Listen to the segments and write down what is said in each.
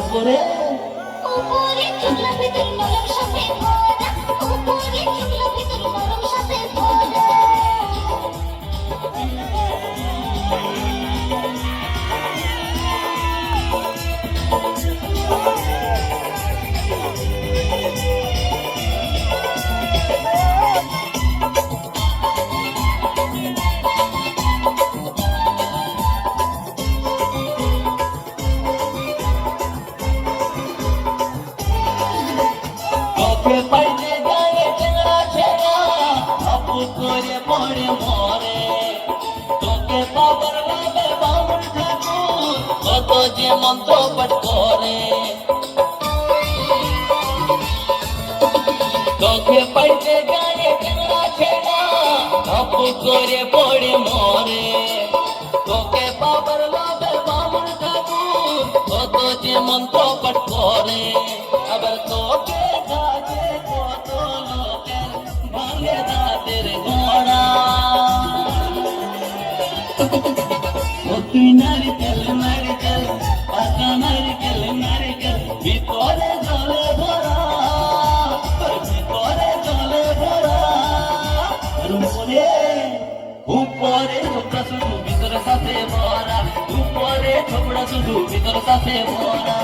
উপরে পাইতে গায়ে চেংড়া ছেড়া আপু করে পড়ে মরে তোকে পাবার লাগে বামুন ঠাকুর কত যে মন্ত্র পাঠ করে তোকে পাইতে গায়ে চেংড়া ছেড়া আপু করে পড়ে মরে তোকে পাবার লাগে বামুন ঠাকুর কত যে মন্ত্র পাঠ করে আবার তোকে তুই নারিকেল নারিকেল পাতা নারিকেল নারিকেল ভিতরে জলে ভরা ভিতরে জলে ভরা উপরে উপরে ছোকরা শুধু ভিতরে সাথে ভরা উপরে ছোকরা শুধু ভিতরে সাথে ভরা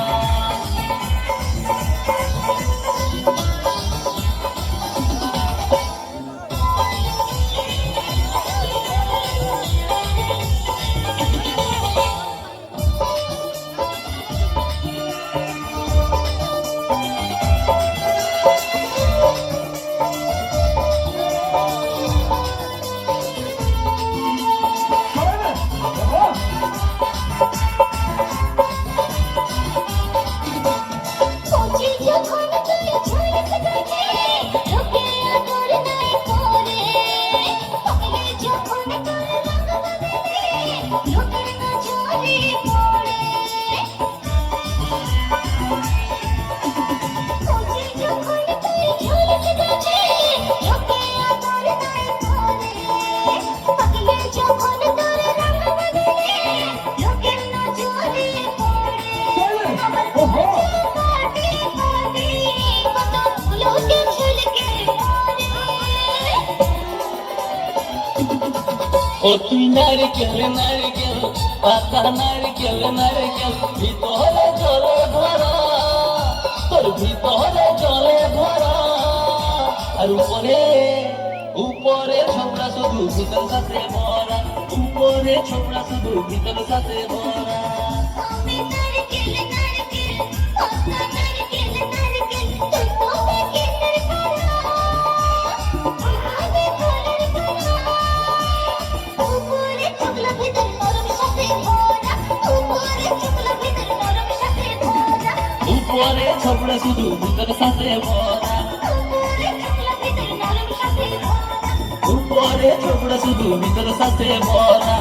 ও তুই নারিকেল নারিকেল পাতা নারিকেল নারিকেল ভিতরে জলে ভরা তোর ভিতরে জলে ভরা আর উপরে উপরে ছোকরা শুধু ভিতর সাথে ভরা উপরে ছোকরা শুধু ভিতর সাথে ভরা উপরে ছোকরা শুধু ভিতর সাথে ভরা উপরে ছোকরা শুধু ভিতর সাথে ভরা